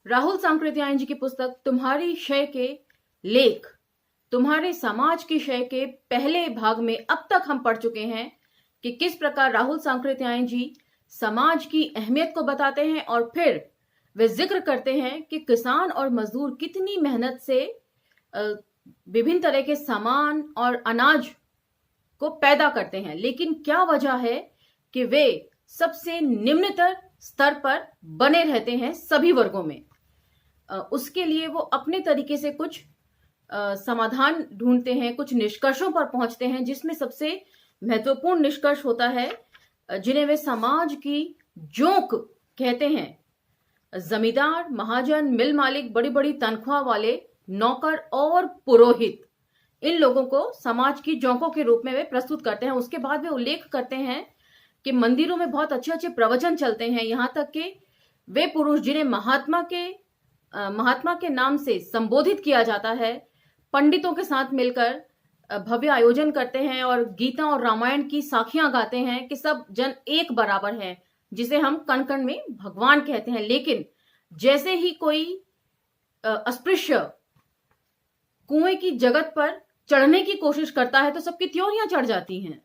राहुल सांकृत्यायन जी की पुस्तक तुम्हारी शय के लेख, तुम्हारे समाज की शय के पहले भाग में अब तक हम पढ़ चुके हैं कि किस प्रकार राहुल सांकृत्यायन जी समाज की अहमियत को बताते हैं और फिर वे जिक्र करते हैं कि किसान और मजदूर कितनी मेहनत से विभिन्न तरह के सामान और अनाज को पैदा करते हैं, लेकिन क्या वजह है कि वे सबसे निम्नतर स्तर पर बने रहते हैं सभी वर्गों में। उसके लिए वो अपने तरीके से कुछ समाधान ढूंढते हैं, कुछ निष्कर्षों पर पहुंचते हैं, जिसमें सबसे महत्वपूर्ण निष्कर्ष होता है जिन्हें वे समाज की जोंक कहते हैं। जमींदार, महाजन, मिल मालिक, बड़ी बड़ी तनख्वाह वाले, नौकर और पुरोहित, इन लोगों को समाज की जोंकों के रूप में वे प्रस्तुत करते हैं। उसके बाद वे उल्लेख करते हैं कि मंदिरों में बहुत अच्छे अच्छे प्रवचन चलते हैं, यहां तक कि वे पुरुष जिन्हें महात्मा के नाम से संबोधित किया जाता है, पंडितों के साथ मिलकर भव्य आयोजन करते हैं और गीता और रामायण की साखियां गाते हैं कि सब जन एक बराबर हैं, जिसे हम कण कण में भगवान कहते हैं। लेकिन जैसे ही कोई अस्पृश्य कुएं की जगत पर चढ़ने की कोशिश करता है तो सबकी त्योरियां चढ़ जाती हैं।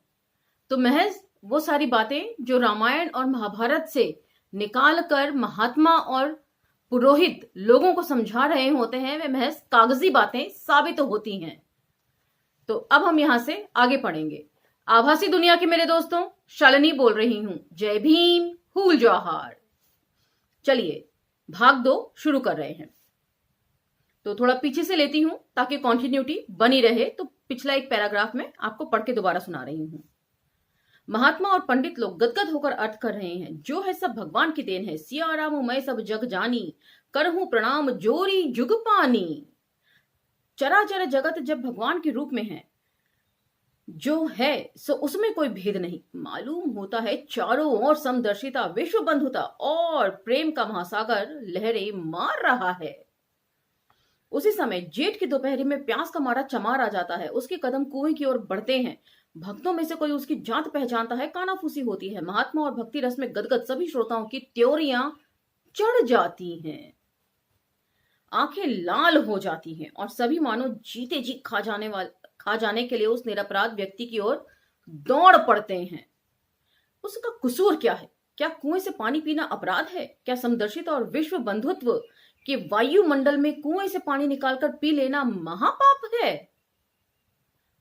तो महज वो सारी बातें जो रामायण और महाभारत से निकाल कर महात्मा और पुरोहित लोगों को समझा रहे होते हैं, वे महज कागजी बातें साबित होती हैं। तो अब हम यहां से आगे पढ़ेंगे। आभासी दुनिया के मेरे दोस्तों, शालिनी बोल रही हूं। जय भीम, हुल जौहार। चलिए भाग 2 शुरू कर रहे हैं। तो थोड़ा पीछे से लेती हूं ताकि कॉन्टिन्यूटी बनी रहे। तो पिछला एक पैराग्राफ में आपको पढ़ के दोबारा सुना रही हूं। महात्मा और पंडित लोग गदगद होकर अर्थ कर रहे हैं, जो है सब भगवान की देन है। सिया राम मैं सब जग जानी, करहूं प्रणाम जोरी जुग पानी। चराचर जगत जब भगवान के रूप में है, जो है सो उसमें कोई भेद नहीं। मालूम होता है चारों ओर समदर्शिता, विश्व बंधुता और प्रेम का महासागर लहरें मार रहा है। उसी समय जेठ की दोपहरी में प्यास का मारा चमार आ जाता है। उसके कदम कुएं की ओर बढ़ते हैं। भक्तों में से कोई उसकी जात पहचानता है, कानाफूसी होती है। महात्मा और भक्ति रस में गदगद सभी श्रोताओं की त्योरियां चढ़ जाती हैं, आंखें लाल हो जाती हैं और सभी मानो जीते जी खा जाने के लिए उस निरपराध व्यक्ति की ओर दौड़ पड़ते हैं। उसका कसूर क्या है? क्या कुएं से पानी पीना अपराध है? क्या समदर्शिता और विश्व बंधुत्व के वायुमंडल में कुएं से पानी निकालकर पी लेना महापाप है?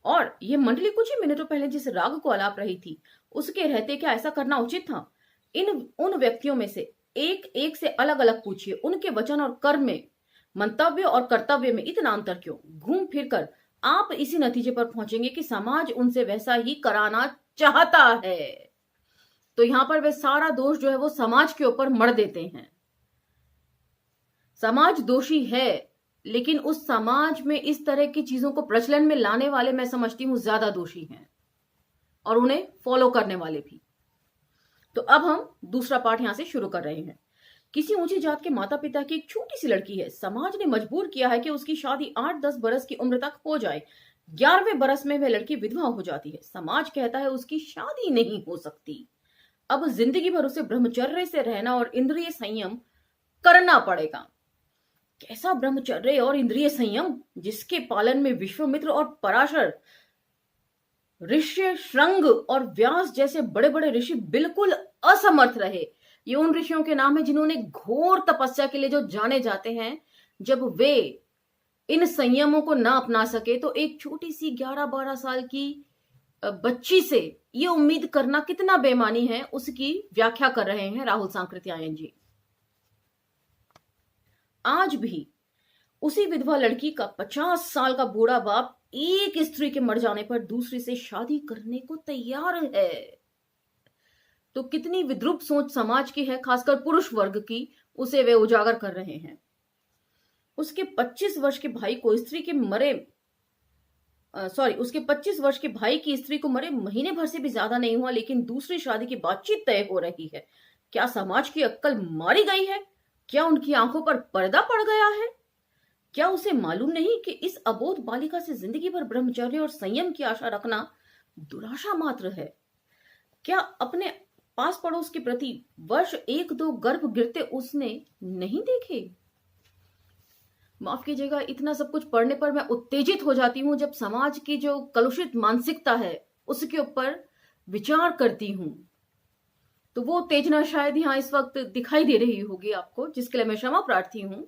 और ये मंडली कुछ ही मिनटों पहले जिस राग को आलाप रही थी, उसके रहते क्या ऐसा करना उचित था? उन व्यक्तियों में से एक एक से अलग अलग पूछिए, उनके वचन और कर्म में, मंतव्य और कर्तव्य में इतना अंतर क्यों? घूम फिर कर आप इसी नतीजे पर पहुंचेंगे कि समाज उनसे वैसा ही कराना चाहता है। तो यहां पर वे सारा दोष जो है वो समाज के ऊपर मढ़ देते हैं। समाज दोषी है, लेकिन उस समाज में इस तरह की चीजों को प्रचलन में लाने वाले मैं समझती हूं ज्यादा दोषी हैं, और उन्हें फॉलो करने वाले भी। तो अब हम दूसरा पार्ट यहां से शुरू कर रहे हैं। किसी ऊंची जात के माता पिता की एक छोटी सी लड़की है। समाज ने मजबूर किया है कि उसकी शादी 8-10 बरस की उम्र तक हो जाए। 11वें बरस में वह लड़की विधवा हो जाती है। समाज कहता है उसकी शादी नहीं हो सकती। अब जिंदगी भर उसे ब्रह्मचर्य से रहना और इंद्रिय संयम करना पड़ेगा। कैसा ब्रह्मचर्य और इंद्रिय संयम, जिसके पालन में विश्वामित्र और पराशर, ऋष्य श्रृंग और व्यास जैसे बड़े बड़े ऋषि बिल्कुल असमर्थ रहे। ये उन ऋषियों के नाम है जिन्होंने घोर तपस्या के लिए जो जाने जाते हैं। जब वे इन संयमों को ना अपना सके तो एक छोटी सी 11-12 साल की बच्ची से ये उम्मीद करना कितना बेईमानी है, उसकी व्याख्या कर रहे हैं राहुल सांकृत्यायन जी। आज भी उसी विधवा लड़की का 50 साल का बूढ़ा बाप एक स्त्री के मर जाने पर दूसरी से शादी करने को तैयार है। तो कितनी विद्रूप सोच समाज की है, खासकर पुरुष वर्ग की, उसे वे उजागर कर रहे हैं। उसके 25 वर्ष के भाई को स्त्री के मरे उसके 25 वर्ष के भाई की स्त्री को मरे महीने भर से भी ज्यादा नहीं हुआ, लेकिन दूसरी शादी की बातचीत तय हो रही है। क्या समाज की अक्ल मारी गई है? क्या उनकी आंखों पर पर्दा पड़ गया है? क्या उसे मालूम नहीं कि इस अबोध बालिका से जिंदगी भर ब्रह्मचर्य और संयम की आशा रखना दुराशा मात्र है? क्या अपने पास पड़ोस के प्रति वर्ष 1-2 गर्भ गिरते उसने नहीं देखे? माफ कीजिएगा, इतना सब कुछ पढ़ने पर मैं उत्तेजित हो जाती हूँ जब समाज की जो कलुषित मानसिकता है उसके ऊपर विचार करती हूँ। तो वो उत्तेजना शायद यहाँ इस वक्त दिखाई दे रही होगी आपको, जिसके लिए मैं क्षमा प्रार्थी हूँ।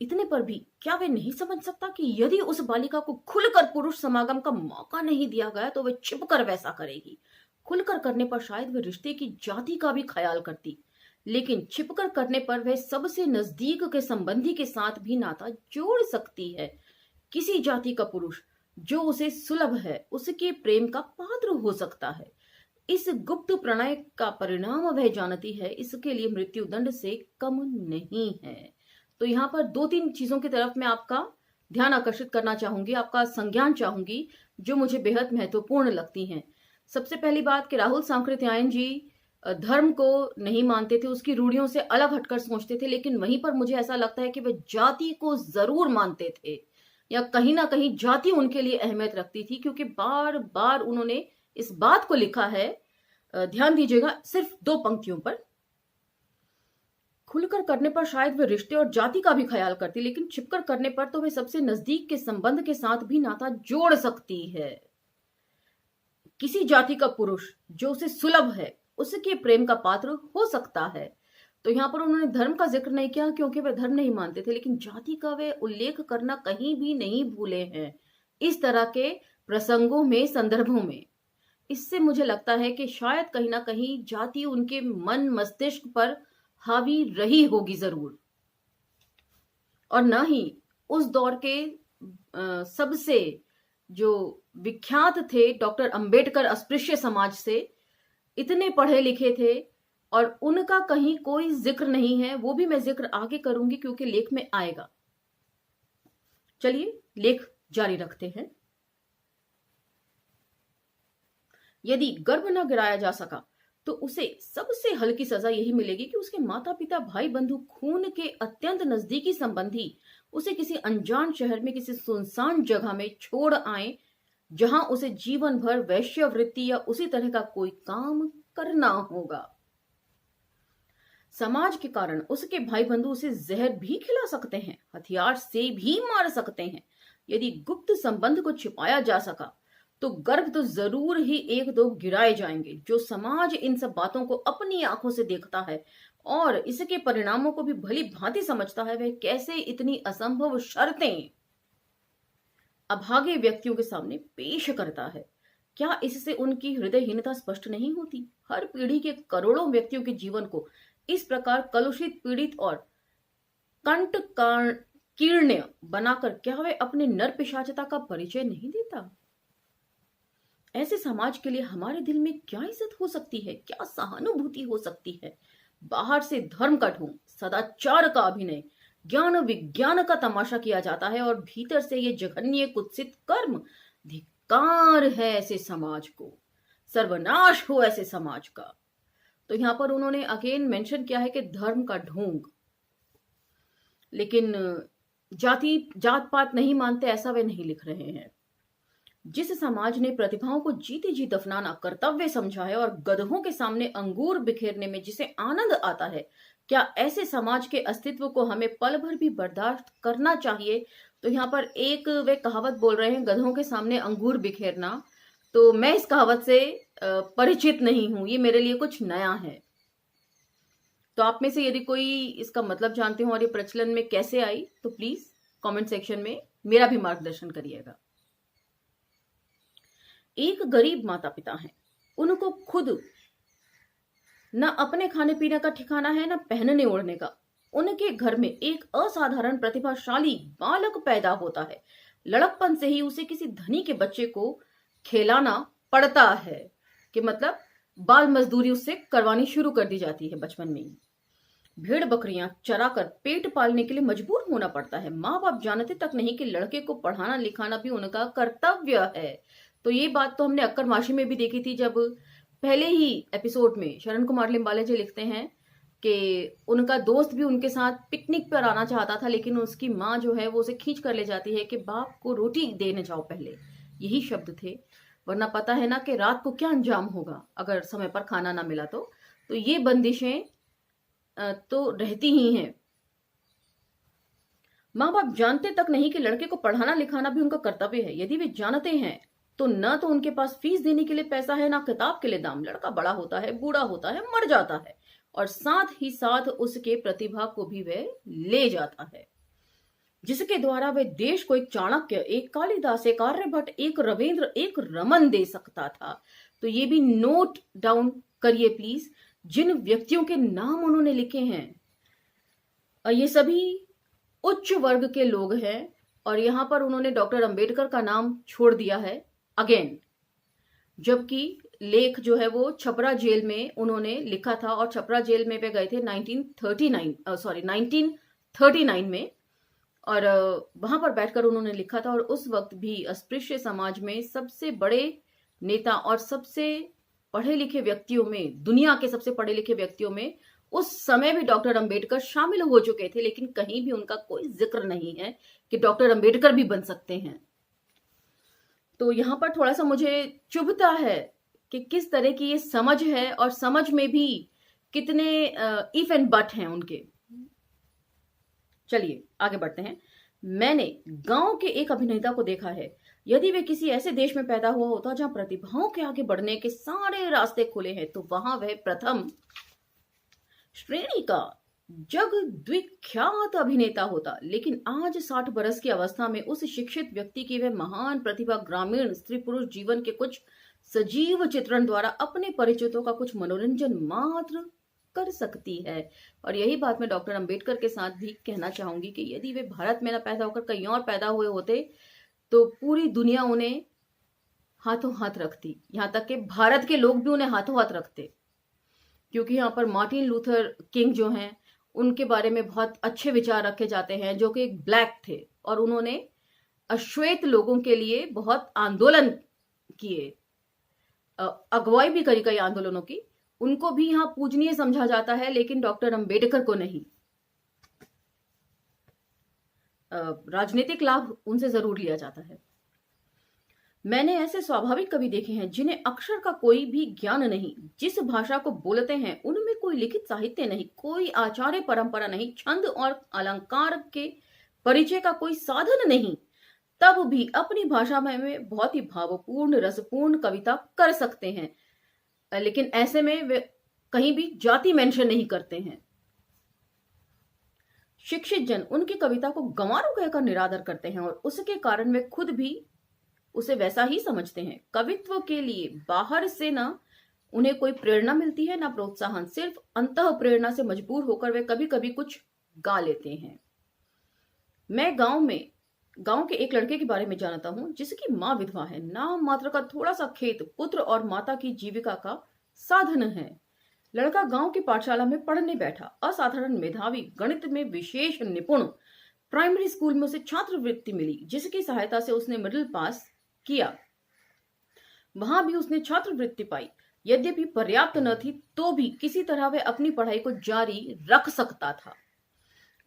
इतने पर भी क्या वे नहीं समझ सकता कि यदि उस बालिका को खुलकर पुरुष समागम का मौका नहीं दिया गया तो वे छिपकर वैसा करेगी। खुलकर करने पर शायद वे रिश्ते की जाति का भी ख्याल करती, लेकिन छिपकर करने पर वह सबसे नजदीक के संबंधी के साथ भी नाता जोड़ सकती है। किसी जाति का पुरुष जो उसे सुलभ है उसके प्रेम का पात्र हो सकता है। इस गुप्त प्रणय का परिणाम वह जानती है, इसके लिए मृत्यु दंड से कम नहीं है। तो यहाँ पर 2-3 चीजों की तरफ मैं आपका ध्यान आकर्षित करना चाहूंगी, आपका संज्ञान चाहूंगी, जो मुझे बेहद महत्वपूर्ण लगती हैं। सबसे पहली बात कि राहुल सांकृत्यायन जी धर्म को नहीं मानते थे, उसकी रूढ़ियों से अलग हटकर सोचते थे, लेकिन वहीं पर मुझे ऐसा लगता है कि वे जाति को जरूर मानते थे, या कहीं ना कहीं जाति उनके लिए अहमियत रखती थी, क्योंकि बार बार उन्होंने इस बात को लिखा है। ध्यान दीजिएगा सिर्फ 2 पंक्तियों पर। खुलकर करने पर शायद वे रिश्ते और जाति का भी ख्याल करती, लेकिन छिपकर करने पर तो वे सबसे नजदीक के संबंध के साथ भी नाता जोड़ सकती है। किसी जाति का पुरुष जो उसे सुलभ है उसके प्रेम का पात्र हो सकता है। तो यहाँ पर उन्होंने धर्म का जिक्र नहीं किया क्योंकि वे धर्म नहीं मानते थे, लेकिन जाति का वे उल्लेख करना कहीं भी नहीं भूले हैं इस तरह के प्रसंगों में, संदर्भों में। इससे मुझे लगता है कि शायद कहीं ना कहीं जाति उनके मन मस्तिष्क पर हावी रही होगी जरूर, और न ही उस दौर के सबसे जो विख्यात थे डॉक्टर अंबेडकर अस्पृश्य समाज से, इतने पढ़े लिखे थे, और उनका कहीं कोई जिक्र नहीं है। वो भी मैं जिक्र आगे करूंगी क्योंकि लेख में आएगा। चलिए लेख जारी रखते हैं। यदि गर्भ न गिराया जा सका तो उसे सबसे हल्की सजा यही मिलेगी कि उसके माता पिता, भाई बंधु, खून के अत्यंत नजदीकी संबंधी उसे किसी अनजान शहर में किसी सुनसान जगह में छोड़ आए, जहां उसे जीवन भर वैश्यवृत्ति या उसी तरह का कोई काम करना होगा। समाज के कारण उसके भाई बंधु उसे जहर भी खिला सकते हैं, हथियार से भी मार सकते हैं। यदि गुप्त संबंध को छिपाया जा सका तो गर्भ तो जरूर ही 1-2 गिराए जाएंगे। जो समाज इन सब बातों को अपनी आंखों से देखता है और इसके परिणामों को भी भली भांति समझता है, वह कैसे इतनी असंभव शर्तें अभागे व्यक्तियों के सामने पेश करता है। क्या इससे उनकी हृदयहीनता स्पष्ट नहीं होती? हर पीढ़ी के करोड़ों व्यक्तियों के जीवन को इस प्रकार कलुषित, पीड़ित और कंटकीर्ण बनाकर क्या वह अपने नर पिशाचता का परिचय नहीं देता? ऐसे समाज के लिए हमारे दिल में क्या इज्जत हो सकती है, क्या सहानुभूति हो सकती है? बाहर से धर्म का ढोंग, सदाचार का अभिनय, ज्ञान विज्ञान का तमाशा किया जाता है, और भीतर से ये जघन्य कुत्सित कर्म। धिक्कार है ऐसे समाज को, सर्वनाश हो ऐसे समाज का। तो यहां पर उन्होंने अगेन मेंशन किया है कि धर्म का ढोंग, लेकिन जात पात नहीं मानते ऐसा वे नहीं लिख रहे हैं। जिस समाज ने प्रतिभाओं को जीते जी दफनाना कर्तव्य समझा है और गधों के सामने अंगूर बिखेरने में जिसे आनंद आता है, क्या ऐसे समाज के अस्तित्व को हमें पल भर भी बर्दाश्त करना चाहिए? तो यहाँ पर एक वे कहावत बोल रहे हैं, गधों के सामने अंगूर बिखेरना। तो मैं इस कहावत से परिचित नहीं हूं, ये मेरे लिए कुछ नया है। तो आप में से यदि कोई इसका मतलब जानते हो और ये प्रचलन में कैसे आई, तो प्लीज कमेंट सेक्शन में मेरा भी मार्गदर्शन करिएगा। एक गरीब माता पिता हैं, उनको खुद न अपने खाने पीने का ठिकाना है, न पहनने ओढ़ने का। उनके घर में एक असाधारण प्रतिभाशाली बालक पैदा होता है। लड़कपन से ही उसे किसी धनी के बच्चे को खिलाना पड़ता है, कि मतलब बाल मजदूरी उससे करवानी शुरू कर दी जाती है बचपन में ही। भेड़ बकरियां चराकर पेट पालने के लिए मजबूर होना पड़ता है। माँ बाप जानते तक नहीं कि लड़के को पढ़ाना लिखाना भी उनका कर्तव्य है। तो ये बात तो हमने अक्कर माशी में भी देखी थी, जब पहले ही एपिसोड में शरण कुमार लिम्बाले जी लिखते हैं कि उनका दोस्त भी उनके साथ पिकनिक पर आना चाहता था, लेकिन उसकी माँ जो है वो उसे खींच कर ले जाती है कि बाप को रोटी देने जाओ पहले। यही शब्द थे, वरना पता है ना कि रात को क्या अंजाम होगा अगर समय पर खाना ना मिला तो ये बंदिशें तो रहती ही हैं। माँ बाप जानते तक नहीं कि लड़के को पढ़ाना लिखाना भी उनका कर्तव्य है। यदि वे जानते हैं तो न तो उनके पास फीस देने के लिए पैसा है, ना किताब के लिए दाम। लड़का बड़ा होता है, बूढ़ा होता है, मर जाता है और साथ ही साथ उसके प्रतिभा को भी वह ले जाता है, जिसके द्वारा वे देश को एक चाणक्य, एक कालिदास, एक आर्यभट्ट, एक रविंद्र, एक रमन दे सकता था। तो ये भी नोट डाउन करिए प्लीज, जिन व्यक्तियों के नाम उन्होंने लिखे हैं ये सभी उच्च वर्ग के लोग हैं। और यहां पर उन्होंने डॉक्टर अंबेडकर का नाम छोड़ दिया है अगेन, जबकि लेख जो है वो छपरा जेल में उन्होंने लिखा था और छपरा जेल में वे गए थे 1939 में। और वहां पर बैठकर उन्होंने लिखा था। और उस वक्त भी अस्पृश्य समाज में सबसे बड़े नेता और सबसे पढ़े लिखे व्यक्तियों में, दुनिया के सबसे पढ़े लिखे व्यक्तियों में उस समय भी डॉक्टर अंबेडकर शामिल हो चुके थे, लेकिन कहीं भी उनका कोई जिक्र नहीं है कि डॉक्टर अंबेडकर भी बन सकते हैं। तो यहां पर थोड़ा सा मुझे चुभता है कि किस तरह की ये समझ है और समझ में भी कितने इफ एंड बट हैं उनके। चलिए आगे बढ़ते हैं। मैंने गांव के एक अभिनेता को देखा है। यदि वे किसी ऐसे देश में पैदा हुआ होता जहां प्रतिभाओं के आगे बढ़ने के सारे रास्ते खुले हैं, तो वहां वह प्रथम श्रेणी का जगद्विख्यात अभिनेता होता। लेकिन आज 60 बरस की अवस्था में उस शिक्षित व्यक्ति की वह महान प्रतिभा ग्रामीण स्त्री पुरुष जीवन के कुछ सजीव चित्रण द्वारा अपने परिचितों का कुछ मनोरंजन मात्र कर सकती है। और यही बात मैं डॉक्टर अंबेडकर के साथ भी कहना चाहूंगी कि यदि वे भारत में न पैदा होकर कहीं और पैदा हुए होते तो पूरी दुनिया उन्हें हाथों हाथ रखती, यहां तक कि भारत के लोग भी उन्हें हाथों हाथ रखते। क्योंकि यहाँ पर मार्टिन लूथर किंग जो हैं उनके बारे में बहुत अच्छे विचार रखे जाते हैं, जो कि एक ब्लैक थे और उन्होंने अश्वेत लोगों के लिए बहुत आंदोलन किए, अगुवाई भी करी कई आंदोलनों की। उनको भी यहां पूजनीय समझा जाता है, लेकिन डॉक्टर अंबेडकर को नहीं। राजनीतिक लाभ उनसे जरूर लिया जाता है। मैंने ऐसे स्वाभाविक कवि देखे हैं जिन्हें अक्षर का कोई भी ज्ञान नहीं, जिस भाषा को बोलते हैं उनमें कोई लिखित साहित्य नहीं, कोई आचार्य परंपरा नहीं, छंद और अलंकार के परिचय का कोई साधन नहीं, तब भी अपनी भाषा में बहुत ही भावपूर्ण रसपूर्ण कविता कर सकते हैं। लेकिन ऐसे में वे कहीं भी जाति मेंशन नहीं करते हैं। शिक्षित जन उनकी कविता को गंवारों कहकर निरादर करते हैं और उसके कारण वे खुद भी उसे वैसा ही समझते हैं। कवित्व के लिए बाहर से ना उन्हें कोई प्रेरणा मिलती है ना प्रोत्साहन, सिर्फ अंतः प्रेरणा से मजबूर होकर वे कभी कभी कुछ गा लेते हैं। मैं गांव के एक लड़के के बारे में जानता हूं जिसकी मां विधवा है। नाम मात्र का थोड़ा सा खेत पुत्र और माता की जीविका का साधन है। लड़का गांव की पाठशाला में पढ़ने बैठा, असाधारण मेधावी, गणित में विशेष निपुण। प्राइमरी स्कूल में उसे छात्रवृत्ति मिली जिसकी सहायता से उसने मिडिल पास किया। वहां भी उसने छात्रवृत्ति पाई। यद्यपि पर्याप्त न थी तो भी किसी तरह वह अपनी पढ़ाई को जारी रख सकता था।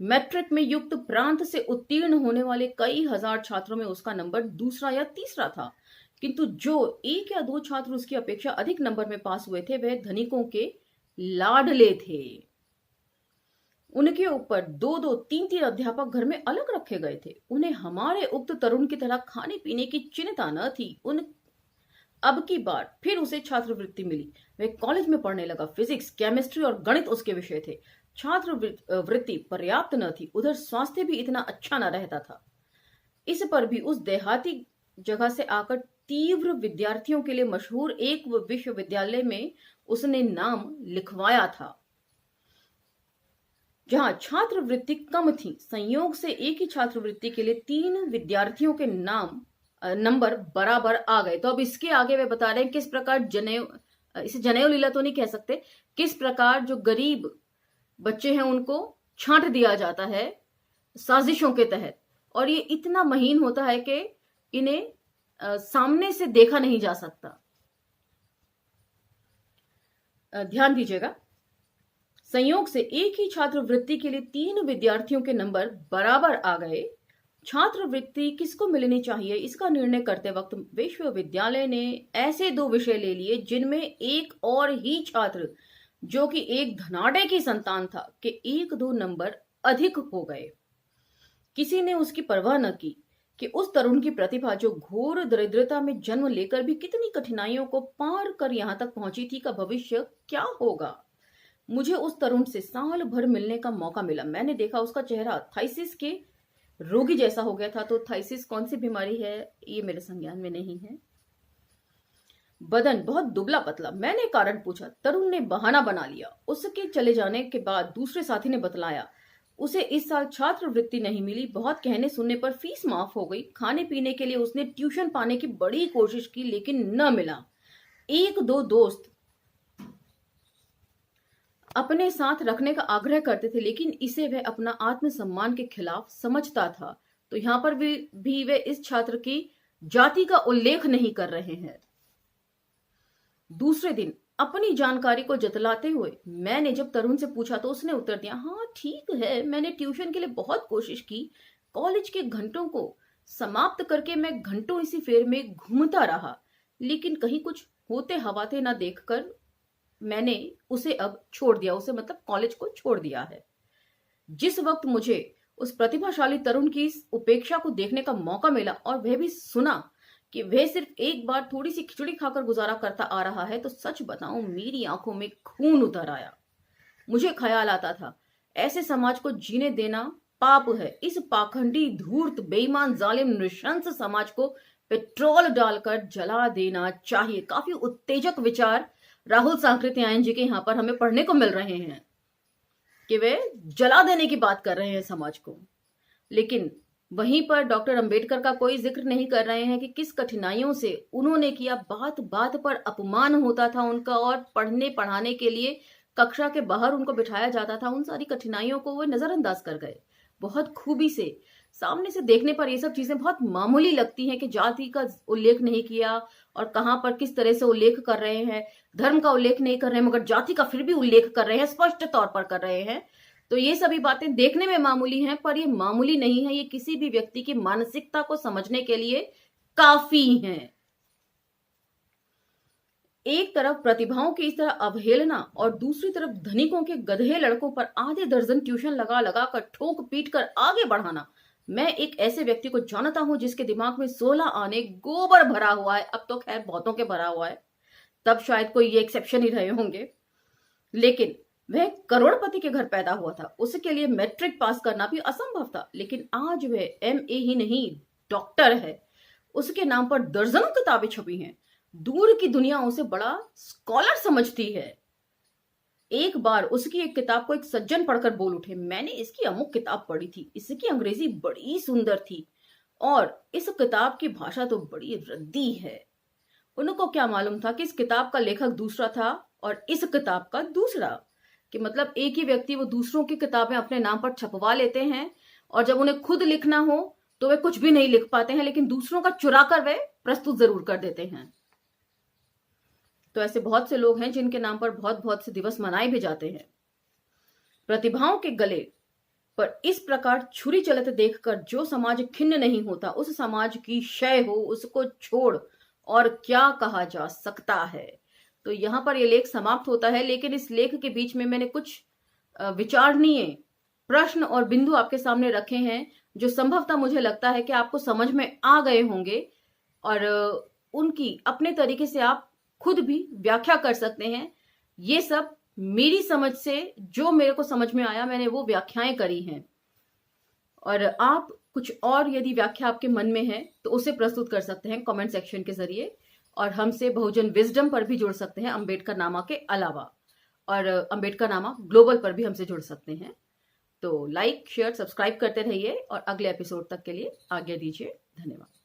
मैट्रिक में युक्त प्रांत से उत्तीर्ण होने वाले कई हजार छात्रों में उसका नंबर दूसरा या तीसरा था, किंतु जो 1 या 2 छात्र उसकी अपेक्षा अधिक नंबर में पास हुए थे वह धनिकों के लाडले थे। उनके ऊपर 2-2, 3-3 अध्यापक घर में अलग रखे गए थे। उन्हें हमारे उक्त तरुण की तरह खाने पीने की चिंता न थी। अब की बार फिर उसे छात्रवृत्ति मिली। वह कॉलेज में पढ़ने लगा। फिजिक्स, केमिस्ट्री और गणित उसके विषय थे। छात्रवृत्ति पर्याप्त न थी, उधर स्वास्थ्य भी इतना अच्छा न रहता था। इस पर भी उस देहाती जगह से आकर तीव्र विद्यार्थियों के लिए मशहूर एक विश्वविद्यालय में उसने नाम लिखवाया था, जहां छात्रवृत्ति कम थी। संयोग से एक ही छात्रवृत्ति के लिए 3 विद्यार्थियों के नंबर बराबर आ गए। तो अब इसके आगे वे बता रहे हैं किस प्रकार इसे जनेऊ लीला तो नहीं कह सकते, किस प्रकार जो गरीब बच्चे हैं उनको छांट दिया जाता है साजिशों के तहत। और ये इतना महीन होता है कि इन्हें सामने से देखा नहीं जा सकता। ध्यान दीजिएगा, संयोग से एक ही छात्रवृत्ति के लिए 3 विद्यार्थियों के नंबर बराबर आ गए। छात्रवृत्ति किसको मिलनी चाहिए इसका निर्णय करते वक्त विश्वविद्यालय ने ऐसे 2 विषय ले लिए जिनमें एक और ही छात्र, जो कि एक धनाढ्य की संतान था, के 1-2 नंबर अधिक हो गए। किसी ने उसकी परवाह न की कि उस तरुण की प्रतिभा, जो घोर दरिद्रता में जन्म लेकर भी कितनी कठिनाइयों को पार कर यहां तक पहुंची थी, का भविष्य क्या होगा। मुझे उस तरुण से साल भर मिलने का मौका मिला। मैंने देखा उसका चेहरा थाइसिस के रोगी जैसा हो गया था। तो थाइसिस कौन सी बीमारी है, ये मेरे संज्ञान में नहीं है। बदन बहुत दुबला पतला। मैंने कारण पूछा। तरुण ने बहाना बना लिया। उसके चले जाने के बाद दूसरे साथी ने बतलाया, उसे इस साल छात्रवृत्ति नहीं मिली। बहुत कहने सुनने पर फीस माफ हो गई। खाने पीने के लिए उसने ट्यूशन पाने की बड़ी कोशिश की, लेकिन न मिला। एक दो दोस्त अपने साथ रखने का आग्रह करते थे, लेकिन इसे वह अपना आत्मसम्मान के खिलाफ समझता था। तो यहां पर भी वे इस छात्र की जाति का उल्लेख नहीं कर रहे हैं। दूसरे दिन अपनी जानकारी को जतलाते हुए मैंने जब तरुण से पूछा तो उसने उत्तर दिया, हाँ ठीक है, मैंने ट्यूशन के लिए बहुत कोशिश की। कॉलेज के घंटों को समाप्त करके मैं घंटों इसी फेर में घूमता रहा, लेकिन कहीं कुछ होते हवाते ना देखकर मैंने उसे अब छोड़ दिया। उसे मतलब कॉलेज को छोड़ दिया है। जिस वक्त मुझे उस प्रतिभाशाली तरुण की इस उपेक्षा को देखने का मौका मिला और वह भी सुना कि वह सिर्फ एक बार थोड़ी सी खिचड़ी खाकर गुजारा करता आ रहा है, तो सच बताऊं मेरी आंखों में खून उतर आया। मुझे ख्याल आता था, ऐसे समाज को जीने देना पाप है। इस पाखंडी, धूर्त, बेईमान, जालिम, नृशंस समाज को पेट्रोल डालकर जला देना चाहिए। काफी उत्तेजक विचार राहुल सांकृत्यायन जी के यहाँ पर हमें पढ़ने को मिल रहे हैं कि वे जला देने की बात कर रहे हैं समाज को। लेकिन वहीं पर डॉक्टर अंबेडकर का कोई जिक्र नहीं कर रहे हैं कि किस कठिनाइयों से उन्होंने किया। बात बात पर अपमान होता था उनका, और पढ़ने पढ़ाने के लिए कक्षा के बाहर उनको बिठाया जाता था। उन सारी कठिनाइयों को वो नजरअंदाज कर गए बहुत खूबी से। सामने से देखने पर ये सब चीजें बहुत मामूली लगती हैं कि जाति का उल्लेख नहीं किया और कहां पर किस तरह से उल्लेख कर रहे हैं, धर्म का उल्लेख नहीं कर रहे हैं, मगर जाति का फिर भी उल्लेख कर रहे हैं, स्पष्ट तौर पर कर रहे हैं। तो ये सभी बातें देखने में मामूली हैं, पर ये मामूली नहीं है। ये किसी भी व्यक्ति की मानसिकता को समझने के लिए काफी हैं। एक तरफ प्रतिभाओं की इस तरह अवहेलना और दूसरी तरफ धनिकों के गधे लड़कों पर आधे दर्जन ट्यूशन लगा लगा कर ठोक पीट कर आगे बढ़ाना। मैं एक ऐसे व्यक्ति को जानता हूं जिसके दिमाग में 16 आने गोबर भरा हुआ है। अब तो खैर बहुतों के भरा हुआ है, तब शायद कोई ये एक्सेप्शन ही रहे होंगे। लेकिन वह करोड़पति के घर पैदा हुआ था। उसके लिए मैट्रिक पास करना भी असंभव था, लेकिन आज वह MA ही नहीं, डॉक्टर है। उसके नाम पर दर्जनों किताबें छपी हैं। दूर की दुनिया उसे बड़ा स्कॉलर समझती है। एक बार उसकी एक किताब को एक सज्जन पढ़कर बोल उठे, मैंने इसकी अमुक किताब पढ़ी थी, इसकी अंग्रेजी बड़ी सुंदर थी और इस किताब की भाषा तो बड़ी रद्दी है। उनको क्या मालूम था कि इस किताब का लेखक दूसरा था और इस किताब का दूसरा। कि मतलब एक ही व्यक्ति वो दूसरों की किताबें अपने नाम पर छपवा लेते हैं और जब उन्हें खुद लिखना हो तो वे कुछ भी नहीं लिख पाते हैं, लेकिन दूसरों का चुरा कर वे प्रस्तुत जरूर कर देते हैं। तो ऐसे बहुत से लोग हैं जिनके नाम पर बहुत बहुत से दिवस मनाए भी जाते हैं। प्रतिभाओं के गले पर इस प्रकार छुरी चलते देखकर जो समाज खिन्न नहीं होता, उस समाज की क्षय हो, उसको छोड़ और क्या कहा जा सकता है। तो यहां पर यह लेख समाप्त होता है, लेकिन इस लेख के बीच में मैंने कुछ विचारणीय प्रश्न और बिंदु आपके सामने रखे हैं जो संभवतः मुझे लगता है कि आपको समझ में आ गए होंगे और उनकी अपने तरीके से आप खुद भी व्याख्या कर सकते हैं। ये सब मेरी समझ से जो मेरे को समझ में आया, मैंने वो व्याख्याएं करी हैं। और आप कुछ और यदि व्याख्या आपके मन में है तो उसे प्रस्तुत कर सकते हैं कमेंट सेक्शन के जरिए, और हमसे बहुजन विजडम पर भी जुड़ सकते हैं अंबेडकर नामा के अलावा, और अंबेडकर नामा ग्लोबल पर भी हमसे जुड़ सकते हैं। तो लाइक, शेयर, सब्सक्राइब करते रहिए और अगले एपिसोड तक के लिए आज्ञा दीजिए। धन्यवाद।